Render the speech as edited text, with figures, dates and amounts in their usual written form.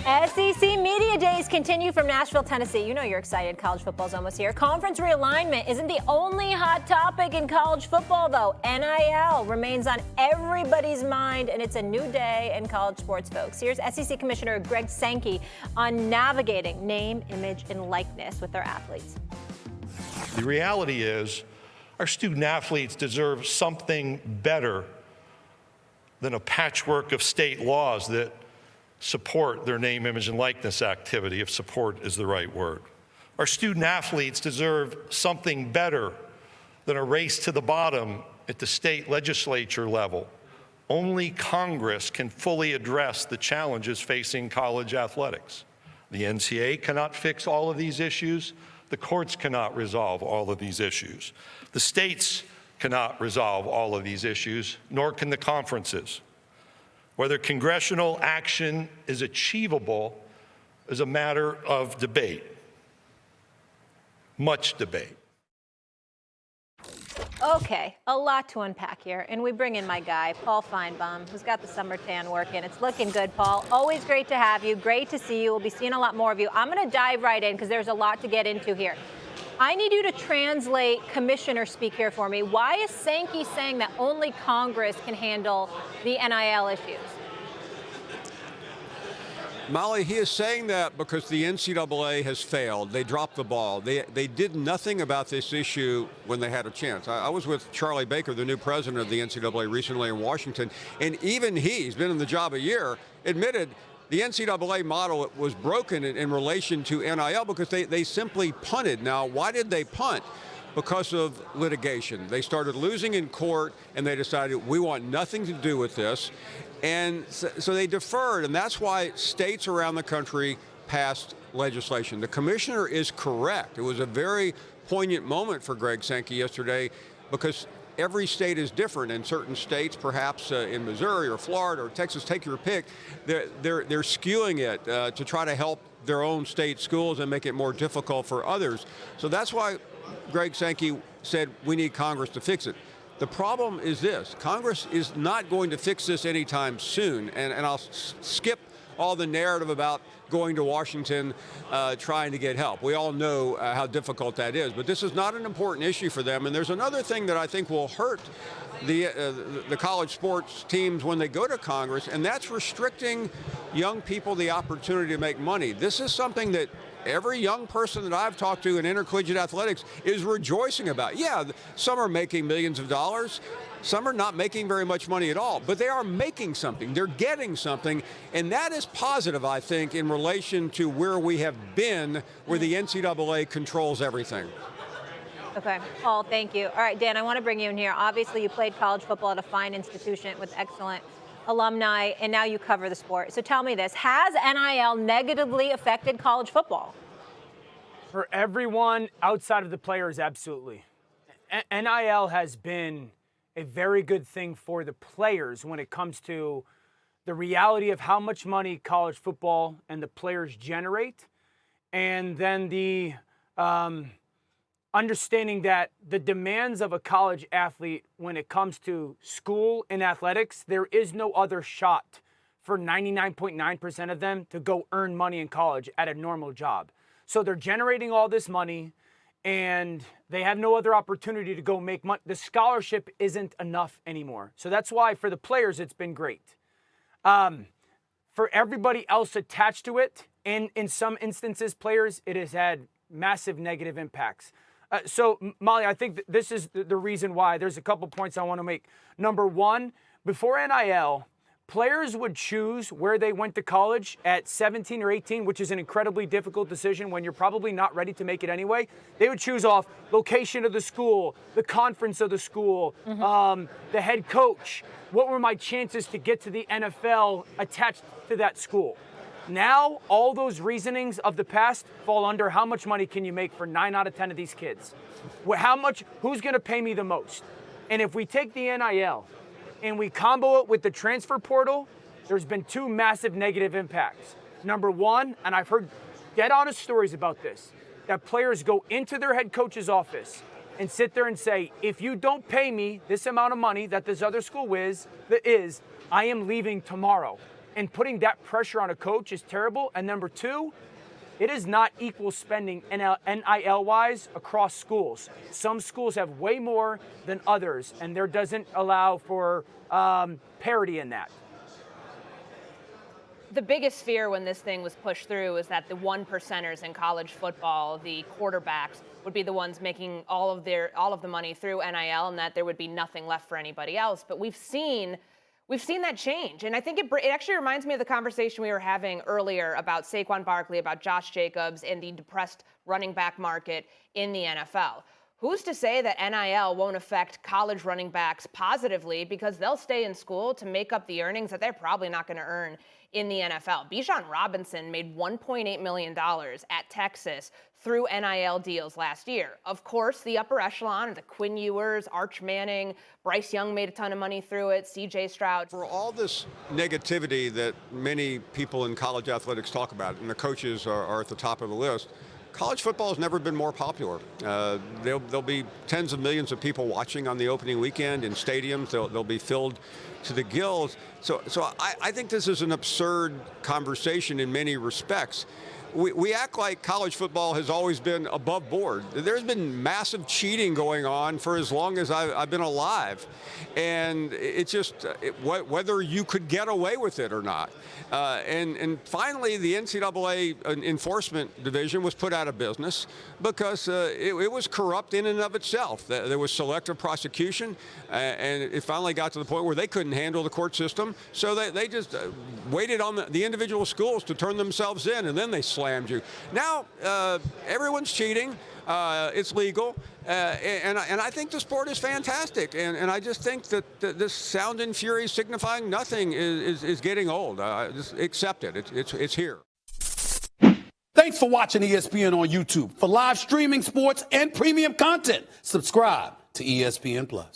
SEC Media Days continue from Nashville, Tennessee. You know you're excited. College football's almost here. Conference realignment isn't the only hot topic in college football, though. NIL remains on everybody's mind, and it's a new day in college sports, folks. Here's SEC Commissioner Greg Sankey on navigating name, image, and likeness with their athletes. The reality is our student athletes deserve something better than a patchwork of state laws that support their name, image, and likeness activity, if support is the right word. Our student athletes deserve something better than a race to the bottom at the state legislature level. Only Congress can fully address the challenges facing college athletics. The NCAA cannot fix all of these issues. The courts cannot resolve all of these issues. The states cannot resolve all of these issues, nor can the conferences. Whether congressional action is achievable is a matter of debate, much debate. Okay, a lot to unpack here, and we bring in my guy, Paul Finebaum, who's got the summer tan working. It's looking good, Paul. Always great to have you. Great to see you. We'll be seeing a lot more of you. I'm going to dive right in because there's a lot to get into here. I need you to translate commissioner speak here for me. Why is Sankey saying that only Congress can handle the NIL issues? Molly, he is saying that because the NCAA has failed. They dropped the ball. They did nothing about this issue when they had a chance. I was with Charlie Baker, the new president of the NCAA, recently in Washington, and even he's been in the job a year, admitted the NCAA model was broken in relation to NIL because they simply punted. Now, why did they punt? Because of litigation. They started losing in court, and they decided we want nothing to do with this. And so they deferred, and that's why states around the country passed legislation. The commissioner is correct. It was a very poignant moment for Greg Sankey yesterday because every state is different. In certain states, perhaps in Missouri or Florida or Texas, take your pick, they're skewing it to try to help their own state schools and make it more difficult for others. So that's why Greg Sankey said we need Congress to fix it. The problem is this: Congress is not going to fix this anytime soon, and I'll skip all the narrative about going to Washington trying to get help. We all know how difficult that is, but this is not an important issue for them. And there's another thing that I think will hurt the college sports teams when they go to Congress, and that's restricting young people the opportunity to make money. This is something that every young person that I've talked to in intercollegiate athletics is rejoicing about. Yeah, some are making millions of dollars. Some are not making very much money at all, but they are making something. They're getting something, and that is positive, I think, in relation to where we have been, where the NCAA controls everything. Okay, Paul, thank you. All right, Dan, I want to bring you in here. Obviously, you played college football at a fine institution with excellent alumni, and now you cover the sport. So tell me this: has NIL negatively affected college football? For everyone outside of the players, absolutely. NIL has been a very good thing for the players when it comes to the reality of how much money college football and the players generate, and then the understanding that the demands of a college athlete when it comes to school and athletics, there is no other shot for 99.9% of them to go earn money in college at a normal job. So they're generating all this money, and they have no other opportunity to go make money. The scholarship isn't enough anymore. So that's why for the players, it's been great. For everybody else attached to it, and in some instances, players, it has had massive negative impacts. So, Molly, I think this is the reason why. There's a couple points I want to make. Number one, before NIL, players would choose where they went to college at 17 or 18, which is an incredibly difficult decision when you're probably not ready to make it anyway. They would choose off location of the school, the conference of the school, the head coach. What were my chances to get to the NFL attached to that school? Now, all those reasonings of the past fall under how much money can you make for 9 out of 10 of these kids? Who's going to pay me the most? And if we take the NIL and we combo it with the transfer portal, there's been 2 massive negative impacts. Number one, and I've heard dead honest stories about this, that players go into their head coach's office and sit there and say, if you don't pay me this amount of money that this other school is, I am leaving tomorrow. And putting that pressure on a coach is terrible. And number two, it is not equal spending NIL-wise across schools. Some schools have way more than others, and there doesn't allow for parity in that. The biggest fear when this thing was pushed through is that the 1%ers in college football, the quarterbacks, would be the ones making all of the money through NIL, and that there would be nothing left for anybody else. But we've seen that change. And I think it actually reminds me of the conversation we were having earlier about Saquon Barkley, about Josh Jacobs, and the depressed running back market in the NFL. Who's to say that NIL won't affect college running backs positively, because they'll stay in school to make up the earnings that they're probably not going to earn in the NFL. Bijan Robinson made $1.8 million at Texas through NIL deals last year. Of course, the upper echelon, the Quinn Ewers, Arch Manning, Bryce Young made a ton of money through it, C.J. Stroud. For all this negativity that many people in college athletics talk about, and the coaches are at the top of the list, college football has never been more popular. There'll be tens of millions of people watching on the opening weekend in stadiums. They'll be filled to the gills. So I think this is an absurd conversation in many respects. We act like college football has always been above board. There's been massive cheating going on for as long as I've been alive. And it's just whether you could get away with it or not. And finally, the NCAA enforcement division was put out of business because it was corrupt in and of itself. There was selective prosecution, and it finally got to the point where they couldn't handle the court system. So they just waited on the individual schools to turn themselves in, and then they slammed you. Now, everyone's cheating. It's legal. And I think the sport is fantastic. And I just think that this sound and fury signifying nothing is getting old. Just accept it. It's here. Thanks for watching ESPN on YouTube. For live streaming, sports, and premium content, subscribe to ESPN+.